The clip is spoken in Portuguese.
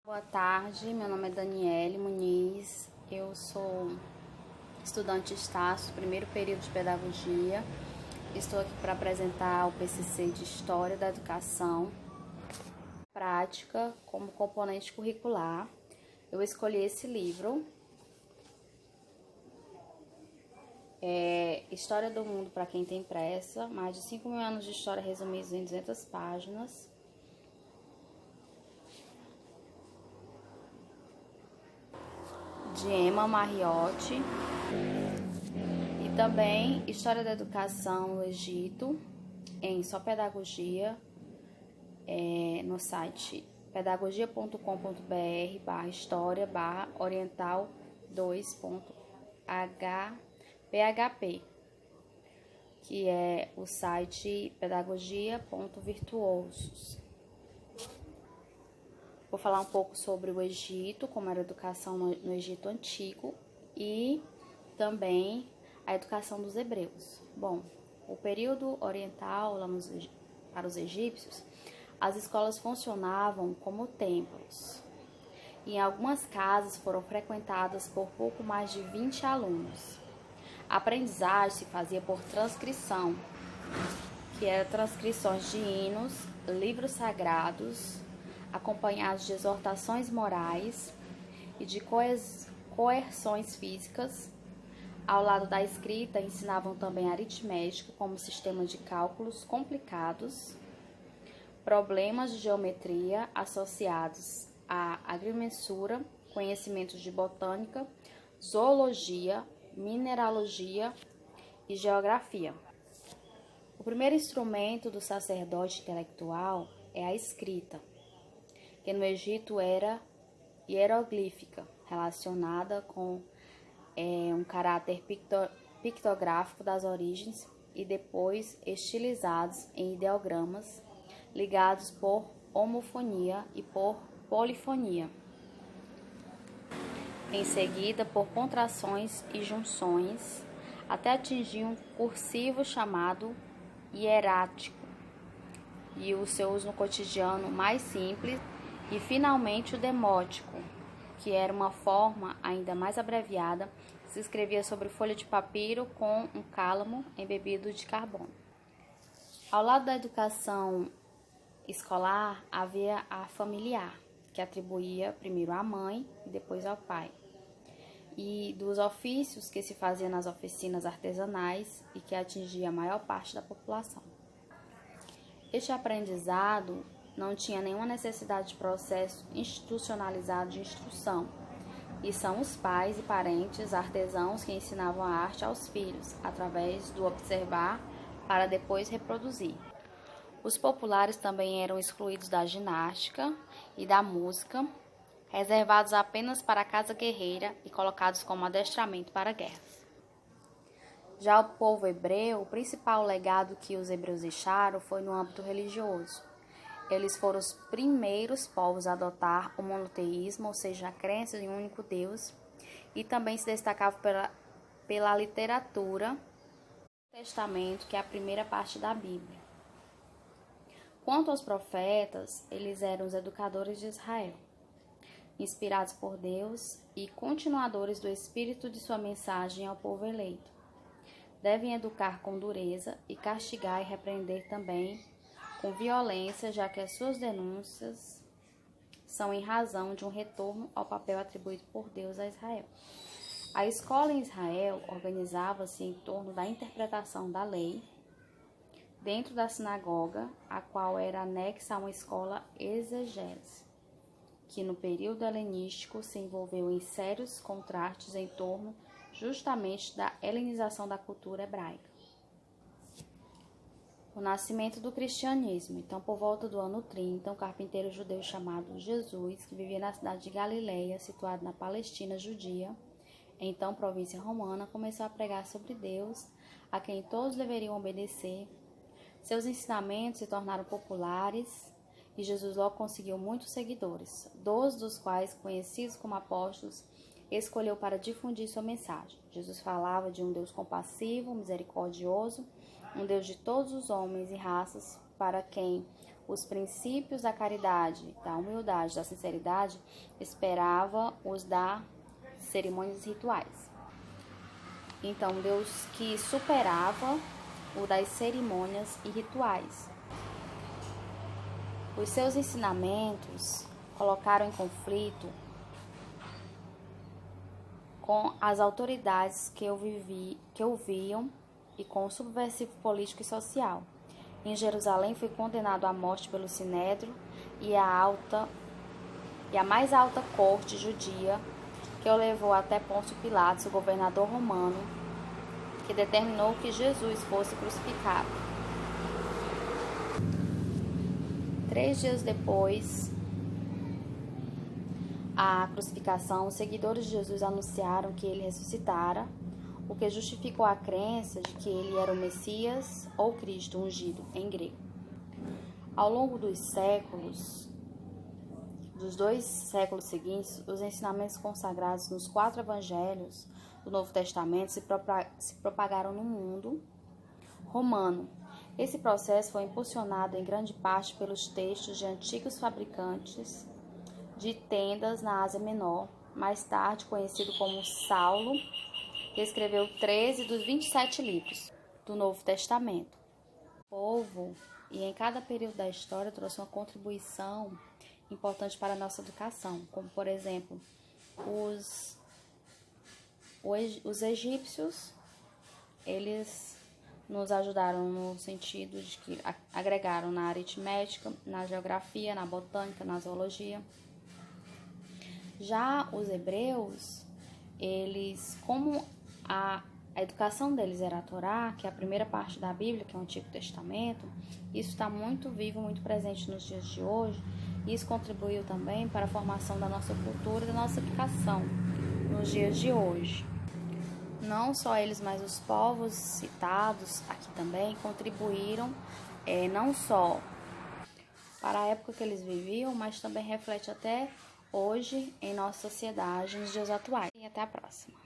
Boa tarde, meu nome é Daniele Muniz, eu sou estudante Estácio, primeiro período de Pedagogia. Estou aqui para apresentar o PCC de História da Educação Prática como componente curricular. Eu escolhi esse livro, História do Mundo para quem tem pressa, mais de 5.000 anos de história resumidos em 200 páginas. De Emma Mariotti, e também História da Educação no Egito, em Só Pedagogia, no site pedagogia.com.br/oriental2.php, que é o site pedagogia.virtuosos. Vou falar um pouco sobre o Egito, como era a educação no Egito Antigo e também a educação dos hebreus. Bom, o período oriental, para os egípcios, as escolas funcionavam como templos. E em algumas casas foram frequentadas por pouco mais de 20 alunos. A aprendizagem se fazia por transcrição, que era transcrições de hinos, livros sagrados, acompanhados de exortações morais e de coerções físicas. Ao lado da escrita, ensinavam também aritmética como sistema de cálculos complicados, problemas de geometria associados à agrimensura, conhecimentos de botânica, zoologia, mineralogia e geografia. O primeiro instrumento do sacerdote intelectual é a escrita, que no Egito era hieroglífica, relacionada com um caráter pictográfico das origens e depois estilizados em ideogramas ligados por homofonia e por polifonia. Em seguida, por contrações e junções, até atingir um cursivo chamado hierático e o seu uso no cotidiano mais simples. E, finalmente, o demótico, que era uma forma ainda mais abreviada, que se escrevia sobre folha de papiro com um cálamo embebido de carbono. Ao lado da educação escolar, havia a familiar, que atribuía primeiro à mãe e depois ao pai, e dos ofícios que se faziam nas oficinas artesanais e que atingia a maior parte da população. Este aprendizado não tinha nenhuma necessidade de processo institucionalizado de instrução, e são os pais e parentes artesãos que ensinavam a arte aos filhos, através do observar para depois reproduzir. Os populares também eram excluídos da ginástica e da música, reservados apenas para a casa guerreira e colocados como adestramento para guerras. Já o povo hebreu, o principal legado que os hebreus deixaram foi no âmbito religioso. Eles foram os primeiros povos a adotar o monoteísmo, ou seja, a crença em um único Deus, e também se destacavam pela literatura do Testamento, que é a primeira parte da Bíblia. Quanto aos profetas, eles eram os educadores de Israel, inspirados por Deus e continuadores do espírito de sua mensagem ao povo eleito. Devem educar com dureza e castigar e repreender também com violência, já que as suas denúncias são em razão de um retorno ao papel atribuído por Deus a Israel. A escola em Israel organizava-se em torno da interpretação da lei dentro da sinagoga, a qual era anexa a uma escola exegese, que no período helenístico se envolveu em sérios contrastes em torno justamente da helenização da cultura hebraica. O nascimento do cristianismo. Então, por volta do ano 30, um carpinteiro judeu chamado Jesus, que vivia na cidade de Galileia, situada na Palestina judia, então província romana, começou a pregar sobre Deus, a quem todos deveriam obedecer. Seus ensinamentos se tornaram populares e Jesus logo conseguiu muitos seguidores, 12 dos quais, conhecidos como apóstolos, escolheu para difundir sua mensagem. Jesus falava de um Deus compassivo, misericordioso, um Deus de todos os homens e raças, para quem os princípios da caridade, da humildade, da sinceridade, esperava os da cerimônias rituais. Então, Deus que superava o das cerimônias e rituais. Os seus ensinamentos colocaram em conflito com as autoridades que ouviam e com o subversivo político e social. Em Jerusalém foi condenado à morte pelo Sinédrio e a mais alta corte judia, que o levou até Pôncio Pilatos, o governador romano, que determinou que Jesus fosse crucificado. 3 dias depois a crucificação, os seguidores de Jesus anunciaram que ele ressuscitara, o que justificou a crença de que ele era o Messias ou Cristo ungido, em grego. Ao longo dos dos 2 séculos seguintes, os ensinamentos consagrados nos 4 evangelhos do Novo Testamento se propagaram no mundo romano. Esse processo foi impulsionado em grande parte pelos textos de antigos fabricantes de tendas na Ásia Menor, mais tarde conhecido como Saulo, que escreveu 13 dos 27 livros do Novo Testamento. O povo, e em cada período da história, trouxe uma contribuição importante para a nossa educação, como, por exemplo, os egípcios, eles nos ajudaram no sentido de que agregaram na aritmética, na geografia, na botânica, na zoologia. Já os hebreus, eles, como a educação deles era a Torá, que é a primeira parte da Bíblia, que é o Antigo Testamento, isso está muito vivo, muito presente nos dias de hoje, e isso contribuiu também para a formação da nossa cultura e da nossa educação nos dias de hoje. Não só eles, mas os povos citados aqui também contribuíram, não só para a época que eles viviam, mas também reflete até hoje em nossa sociedade, nos dias atuais. E até a próxima.